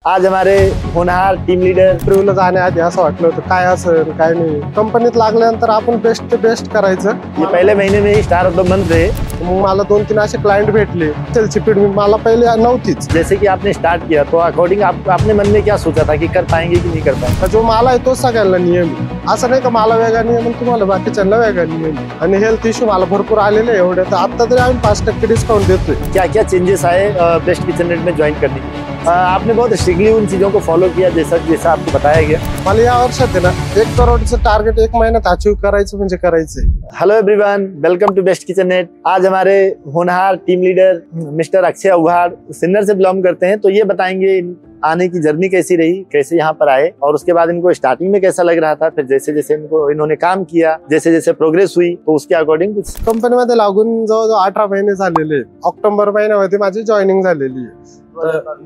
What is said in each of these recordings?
आज हमारे होनहार टीम लीडर इंटरव्ह्यूला जाण्याआधी असं वाटलं होतं काय असेल काय नाही. कंपनीत लागल्यानंतर आपण बेस्ट ते बेस्ट करायचं. ये पहले महीने में ही स्टार ऑफ द मंथ रहे। मग मला 2-3 असे क्लायंट भेटले. सेलची फीड मला पहिले नव्हतीच. जैसे कि आपने स्टार्ट किया तो अकॉर्डिंग आपने मन में क्या सोचा था कि कर पाएंगे कि नहीं कर पाएंगे? जो मला आहे तोच सगळ्यांना नियम आहे. असं नाही का मला वेगळा नियम आणि तुम्हाला बाकीच्यांना वेगळा नियम आहे. आणि हेल्थ इश्यू मला भरपूर आलेले आहे एवढे. तर आता तरी आम्ही 5% डिस्काउंट देतोय. क्या क्या चेंजेस आए बेस्ट किचन नेट में ज्वाइन करने के? आपने बहुत स्ट्रिक्टली उन चीजों को फॉलो किया जैसा आपको बताया गया। मला या वर्षात आहे ना 1 करोडचं टार्गेट 1 महिन्यात अचीव करायचं म्हणजे करायचंय. Hello everyone, welcome to best kitchen net. आज हमारे होनहार team leader mister Akshay Ughad Sinnar से बिलोंग करते हैं, तो ये बताएंगे आने की जर्नी कैसी रही, कैसे यहाँ पर आए और उसके बाद इनको स्टार्टिंग में कैसा लग रहा था, फिर जैसे जैसे इन्होंने काम किया, जैसे जैसे प्रोग्रेस हुई, तो उसके अकॉर्डिंग कुछ कंपनीमध्ये लागून जवळजवळ 18 महिने झालेले. ऑक्टोबर महिन्यामध्ये माझी जॉईनिंग झालेली आहे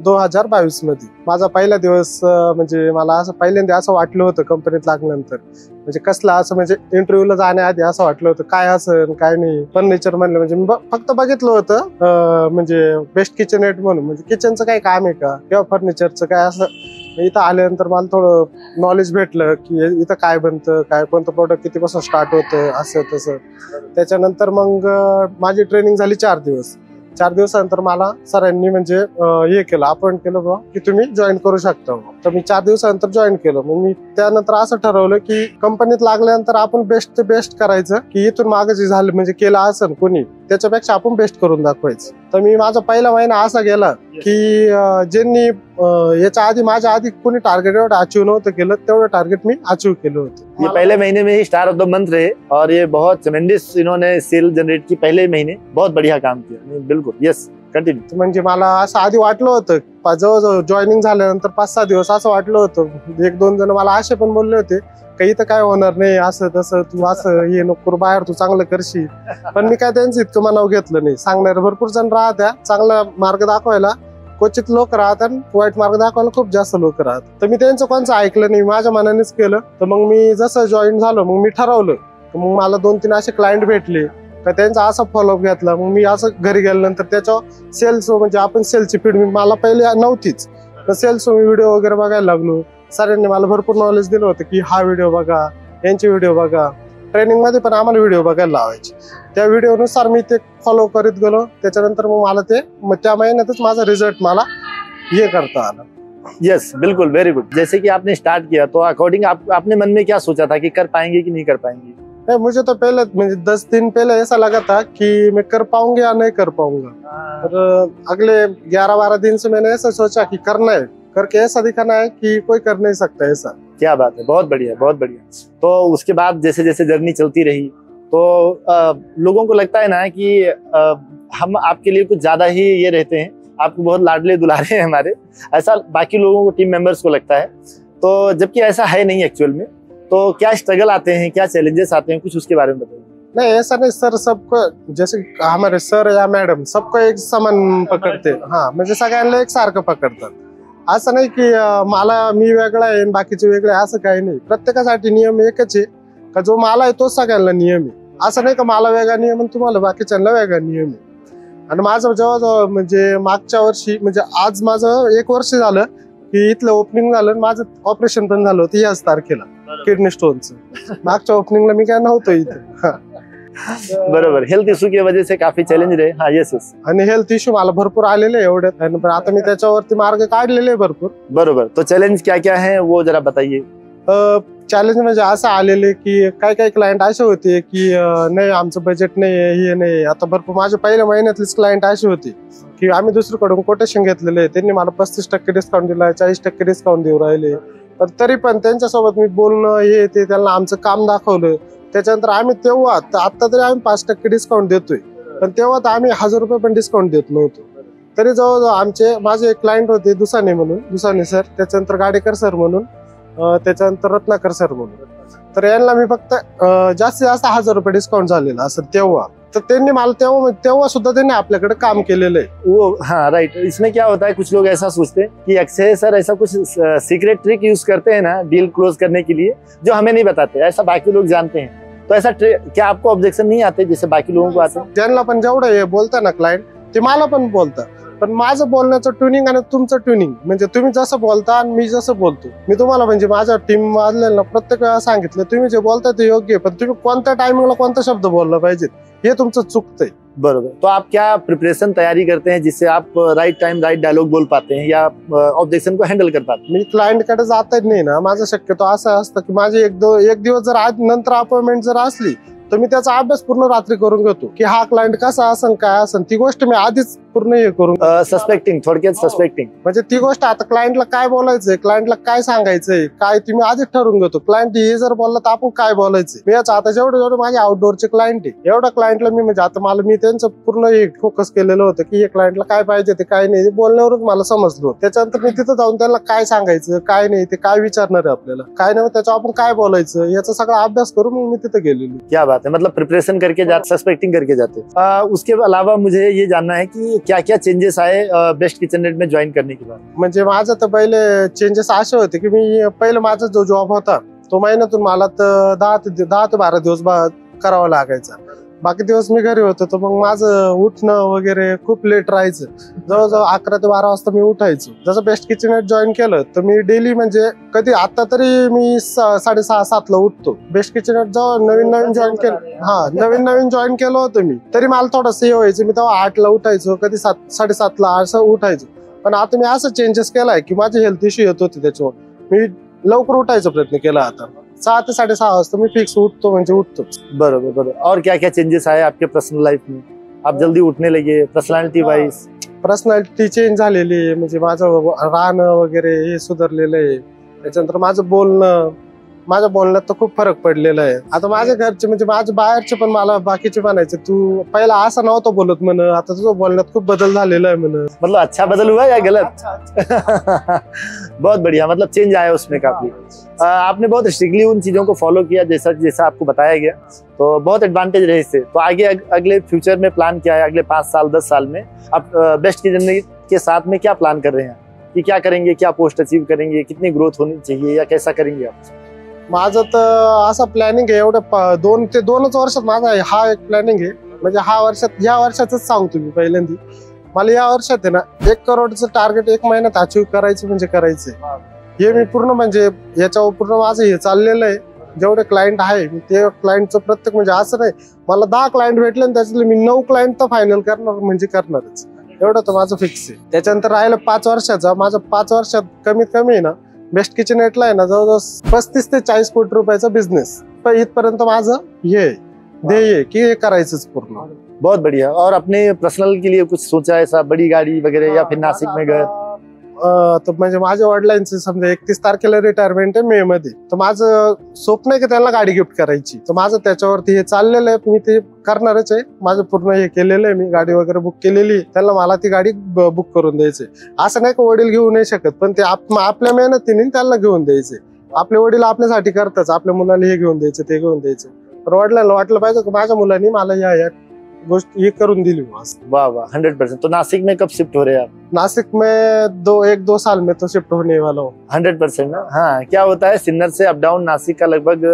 2022 मध्ये. माझा पहिला दिवस म्हणजे मला असं पहिल्यांदा असं वाटलं होतं कंपनीत लागल्यानंतर, म्हणजे कसला असं म्हणजे इंटरव्ह्यूला जाण्याआधी असं वाटलं होतं काय असेल काय नाही. फर्निचर म्हणलं म्हणजे मी फक्त बघितलं होतं म्हणजे बेस्ट किचन नेट म्हणून, म्हणजे किचनचं काय काम आहे का किंवा फर्निचरचं काय असं. इथं आल्यानंतर मला थोडं नॉलेज भेटलं की इथं काय बनतं, काय कोणतं प्रोडक्ट कितीपासून स्टार्ट होतं असं तसं. त्याच्यानंतर मग माझी ट्रेनिंग झाली 4 दिवस. 4 दिवसानंतर मला सरांनी म्हणजे हे केलं, अपॉइंट केलं बा की तुम्ही जॉईन करू शकता. तर मी 4 दिवसानंतर जॉईन केलं. मग मी त्यानंतर असं ठरवलं की कंपनीत लागल्यानंतर आपण बेस्ट ते बेस्ट करायचं, की इथून मागे जे झालं म्हणजे केलं असेल कोणी त्याच्यापेक्षा आपण बेस्ट करून दाखवायचं. तर मी माझा पहिला महिना असा गेला की ज्यांनी याच्या आधी माझ्या आधी कोणी टार्गेट एवढं अचीव नव्हतं केलं तेवढं टार्गेट मी अचीव केलं होतं. ये पहले महीने में ही स्टार ऑफ द मंथ रहे और ये बहुत ट्रेमेंडस इन्होंने सेल जनरेट की पहले महीने, बहुत बढ़िया काम किया. बिल्कुल यस कंटिन्यू. म्हणजे मला असं आधी वाटलं होतं जवळजवळ जॉईनिंग झाल्यानंतर 5-6 दिवस असं वाटलं होतं. 1-2 जण मला असे पण बोलले होते काही तर काय होणार नाही, असं तसं तू असं हे नको बाहेर, तू चांगलं करशील. पण मी काय त्यांचं इतकं मनाव घेतलं नाही. सांगणारे भरपूर जण राहत्या, चांगला मार्ग दाखवायला क्वचित लोक राहतात, वाईट मार्ग दाखवायला खूप जास्त लोक राहतात. तर मी त्यांचं कोणचं ऐकलं नाही, माझ्या मनानेच केलं. तर मग मी जसं जॉईन झालो मग मी ठरवलं, मग मला 2-3 असे क्लायंट भेटले का त्यांचा असा फॉलोअप घेतला. मग मी असं घरी गेल्यानंतर त्याच्यावर सेल्स म्हणजे आपण सेलची फीड मला पहिले नव्हतीच, तर सेल्स मी व्हिडिओ वगैरे बघायला लागलो. सरांनी मला भरपूर नॉलेज दिलं होतं की हा व्हिडिओ बघा, यांचे व्हिडिओ बघा. ट्रेनिंग मध्ये पण आम्हाला व्हिडिओ बघायला लावायचे. त्या व्हिडिओनुसार मी ते फॉलो करीत गेलो. त्याच्यानंतर मग मला ते त्या महिन्यातच माझा रिझल्ट मला ये करता आला. यस बिल्कुल, वेरी गुड. जैसे कि आपने स्टार्ट किया तो अकॉर्डिंग आपने मन में क्या सोचा था कि कर पाएंगे कि नहीं कर पाएंगे? नहीं, मुझे तो पहले 10 दिन पहले ऐसा लगा था कि मैं कर पाऊंगा या नहीं कर पाऊंगा. और अगले 11-12 दिन से मैंने ऐसा सोचा कि करना है, करके ऐसा दिखाना है कि कोई कर नहीं सकता ऐसा. क्या बात है, बहुत बढ़िया बहुत बढ़िया. तो उसके बाद जैसे जैसे जर्नी चलती रही तो लोगों को लगता है ना कि हम आपके लिए कुछ ज्यादा ही ये रहते हैं, आपको बहुत लाडले दुलारे हैं हमारे, ऐसा बाकी लोगों को टीम मेंबर्स को लगता है. तो जबकि ऐसा है नहीं एक्चुअल में. तो क्या स्ट्रगल आते हैं, क्या चैलेंजेस आते हैं, कुछ उसके बारे में बताइए. नहीं ऐसा नहीं सर, सबको जैसे हमारे सर या मॅडम सबको एक समान पकडते. हा म्हणजे सगळ्यांना एक सारखं पकडतात. असं नाही की मी वेगळा आहे आणि बाकीचे वेगळे, असं काही नाही. प्रत्येकासाठी नियम एकच आहे का जो मला आहे तोच सगळ्यांना नियम आहे. असं नाही का मला वेगळा नियम आणि तुम्हाला बाकीच्यांना वेगळा नियम आहे. आणि माझं जवळजवळ म्हणजे मागच्या वर्षी म्हणजे आज माझं 1 वर्ष झालं की इथलं ओपनिंग झालं. माझं ऑपरेशन पण झालं होतं याच तारखेला किडनी स्टोनचं. मागच्या ओपनिंगला मी काय नव्हतं इथे. बरोबर, हेल्थ इश्यू की वजह से काफी चैलेंज रहे. हाँ यस यस. आणि हेल्थ इश्यू मला भरपूर आलेले एवढ्यात, पण आता मी त्याच्यावरती मार्ग काढलेले भरपूर. बरोबर. तो चैलेंज क्या क्या है वो जरा बताइए. चॅलेंज म्हणजे असं आलेले की काही क्लायंट असे होते की नाही आमचं बजेट नाही आहे, हे नाही. आता भरपूर माझ्या पहिल्या महिन्यातलेच क्लायंट असे होते की आम्ही दुसरीकडून कोटेशन घेतलेले, त्यांनी मला 35% डिस्काउंट दिला, 40% डिस्काउंट देऊ राहिले. पण तरी पण त्यांच्यासोबत मी बोलणं हे ते त्यांना आमचं काम दाखवलं. त्याच्यानंतर आम्ही तेव्हा आता तरी आम्ही 5% डिस्काउंट देतोय, पण तेव्हा तर आम्ही 1000 रुपये पण डिस्काउंट देत नव्हतो. तरी जवळजवळ माझे एक क्लायंट होते दुसाने सर, त्याच्यानंतर गाडेकर सर म्हणून, त्याच्यानंतर रत्नाकर सर म्हणून. तर यांना मी फक्त जास्तीत जास्त 1000 रुपये डिस्काउंट झालेला असं तेव्हा. तर त्यांनी मला तेव्हा सुद्धा त्यांनी आपल्याकडे काम केलेलं आहे. वो हाँ राइट. इसमें क्या होता है, कुछ लोग ऐसा सोचते हैं कि अक्षय सर ऐसा कुछ सीक्रेट ट्रिक यूज करते हैं ना डील क्लोज करने के लिए, जो हमें नहीं बताते, ऐसा बाकी लोग जानते हैं. तो ऐसा क्या आपको ऑब्जेक्शन नहीं आते जैसे बाकी लोगों को आते हैं? ज्यांना पण जेवढं हे बोलता ना क्लायंट ते मला पण बोलतात पण माझं बोलण्याचं ट्युनिंग आणि तुमचं ट्युनिंग म्हणजे तुम्ही जसं बोलता आणि मी जसं बोलतो, मी तुम्हाला म्हणजे माझ्या टीम वाजलेला प्रत्येक वेळा सांगितलं तुम्ही जे बोलताय ते योग्य आहे, पण तुम्ही कोणत्या टायमिंगला कोणता शब्द बोलला पाहिजे हे तुमचं चुकतंय. बरोबर. तो आप क्या प्रिपरेशन तैयारी करते हैं जिससे आप राइट टाइम राइट डायलॉग बोल पाते हैं या ऑब्जेक्शन को हँडल कर पाते हैं? मी क्लायंटकडे जातच नाही ना, माझं शक्यतो असं असतं की माझे एक दिवस जर आज नंतर अपॉइंटमेंट जर असली तर मी त्याचा अभ्यास पूर्ण रात्री करून घेतो की हा क्लायंट कसा असन काय असन, ती गोष्ट मी आधीच पूर्ण हे करून सस्पेक्टिंग, थोडक्यात सस्पेक्टिंग म्हणजे ती गोष्ट आता क्लायंटला काय बोलायचंय, क्लायंटला काय सांगायचंय, काय तुम्ही आधीच ठरवून घेतो. क्लायंट हे जर बोलला तर आपण काय बोलायचंय. मी याचा आता जेवढे माझे आउटडोअरचे क्लायंट आहे एवढ्या क्लायंटला मी म्हणजे आता मी त्यांचं पूर्ण फोकस केलेलं होतं की हे क्लायंटला काय पाहिजे ते काय नाही बोलण्यावरून मला समजलं. त्याच्यानंतर मी तिथं जाऊन त्यांना काय सांगायचं काय नाही ते काय विचारणार आहे आपल्याला काय नाही त्याच्यावर आपण काय बोलायचं याचा सगळा अभ्यास करून मग मी तिथं गेलेलो. क्या बात है, मतलब प्रिपरेशन करके जाते, सस्पेक्टिंग करके जाते. उसके अलावा मुझे ये जानना है कि क्या क्या चेंजेस आए बेस्ट किचननेट में ज्वाइन करने के बाद? म्हणजे माझं तर पहिले चेंजेस असे होते की मी पहिले माझा जो जॉब होता तो महिन्यातून मला तर 10 ते 12 दिवस करावा लागायचा. बाकी दिवस मी घरी होतो तर मग माझं उठणं वगैरे खूप लेट राहायचं. जवळजवळ 11 ते 12 वाजता मी उठायचो. जसं बेस्ट किचननेट जॉईन केलं तर मी डेली म्हणजे कधी आता तरी मी 6:30-7 ला उठतो. बेस्ट किचननेट जेव्हा नवीन जॉईन केलं नवीन जॉईन केलं होतं मी तरी मला थोडंसं हे व्हायचं. मी तेव्हा 8 ला उठायचो, कधी 7:30 ला असं उठायचो. पण आता मी असं चेंजेस केलाय की माझे हेल्थ इश्यू येत होते त्याच्यावर मी लवकर उठायचा प्रयत्न केला. आता 6 ते 6:30 वाजता मी फिक्स उठतो म्हणजे उठतो. बरोबर. और क्या क्या चेंजेस आए आपके पर्सनल लाइफ में? आप जल्दी उठने लगे, पर्सनॅलिटी वाईज? पर्सनॅलिटी चेंज झालेली आहे म्हणजे माझं राहणं वगैरे हे सुधारलेलं आहे. त्याच्यानंतर माझ्या बोलण्यात तर खूप फरक पडलेला आहे. आता माझ्या घरचे म्हणजे माझ्या बाहेरचे पण मला बाकीचे म्हणायचे तू पहिला असं नव्हतं बोलत म्हण, आता तुझं बोलण्यात खूप बदल झालेला आहे म्हण. मतलब अच्छा बदल हुआ या गलत? बहुत बढ़िया, मतलब चेंज आया उसमें काफी. आपने बहुत स्ट्रिक्टली उन चीजों को फॉलो किया जैसा आपको बताया गया, तो बहुत एडवांटेज रहे इससे. तो आगे अगले फ्यूचर में प्लान क्या है? अगले 5 साल 10 साल में आप बेस्ट किचननेट के साथ में क्या प्लान कर रहे हैं कि क्या करेंगे, क्या पोस्ट अचीव करेंगे, कितनी ग्रोथ होनी चाहिए या कैसा करेंगे आप? माझं तर असं प्लॅनिंग आहे एवढं 2 ते 2च वर्षात माझा हा एक प्लॅनिंग आहे. म्हणजे या वर्षातच सांगतो मी पहिल्यांदा मला या वर्षात आहे ना 1 करोडचं टार्गेट 1 महिन्यात अचीव करायचं म्हणजे करायचंय. हे मी पूर्ण म्हणजे याच्यावर पूर्ण माझं हे चाललेलं आहे. जेवढे क्लायंट आहे मी ते क्लायंटचं प्रत्येक म्हणजे असं नाही मला 10 क्लायंट भेटले आणि त्याच्यातले मी 9 क्लायंट तर फायनल करणार म्हणजे करणारच. एवढं तर माझं फिक्स आहे. त्याच्यानंतर राहिलं 5 वर्षाचा. माझं 5 वर्षात कमीत कमी आहे ना बेस्ट किचननेटला आहे ना जवळजवळ 35 ते 40 कोटी रुपयाचा बिझनेस. पण इथपर्यंत माझं हे ध्येय की हे करायचंच पूर्ण. बहुत बढ़िया. और अपने पर्सनल के लिए कुछ सोचा है, ऐसा बड़ी गाड़ी वगैरह या फिर नासिक में घर? तर म्हणजे माझ्या वडिलांचे समजा 31 तारखेला रिटायरमेंट आहे मे मध्ये. तर माझं स्वप्न आहे की त्यांना गाडी गिफ्ट करायची. तर माझं त्याच्यावरती हे चाललेलं आहे. मी ते करणारच आहे. माझं पूर्ण हे केलेलं आहे. मी गाडी वगैरे बुक केलेली आहे. त्यांना मला ती गाडी बुक करून द्यायची. असं नाही की वडील घेऊ नाही शकत पण ते आपल्या मेहनतीने त्यांना घेऊन द्यायचे. आपले वडील आपल्यासाठी करतात. आपल्या मुलाला हे घेऊन द्यायचं ते घेऊन द्यायचं. पण वडिलांना वाटलं पाहिजे की माझ्या मुलांनी मला या गोष्ट ये करून दिली. वाह वाह, 100%. तो नासिक में कब शिफ्ट हो रहे हैं आप? नासिक में 1-2 साल में तो शिफ्ट होने वाला हूँ. 100% ना. हाँ, क्या होता है सिन्नर से अप डाउन नासिक का लगभग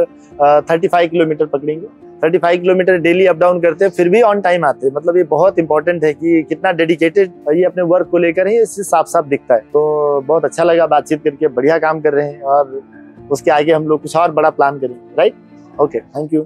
35 किलोमीटर पकड़ेंगे. 35 किलोमीटर डेली अप डाउन करते हैं फिर भी ऑन टाइम आते हैं. मतलब ये बहुत इंपॉर्टेंट है कि कितना डेडिकेटेड ये अपने वर्क को लेकर है, इससे साफ साफ दिखता है. तो बहुत अच्छा लगा बातचीत करके. बढ़िया काम कर रहे हैं और उसके आगे हम लोग कुछ और बड़ा प्लान करेंगे. राइट? Okay, thank you.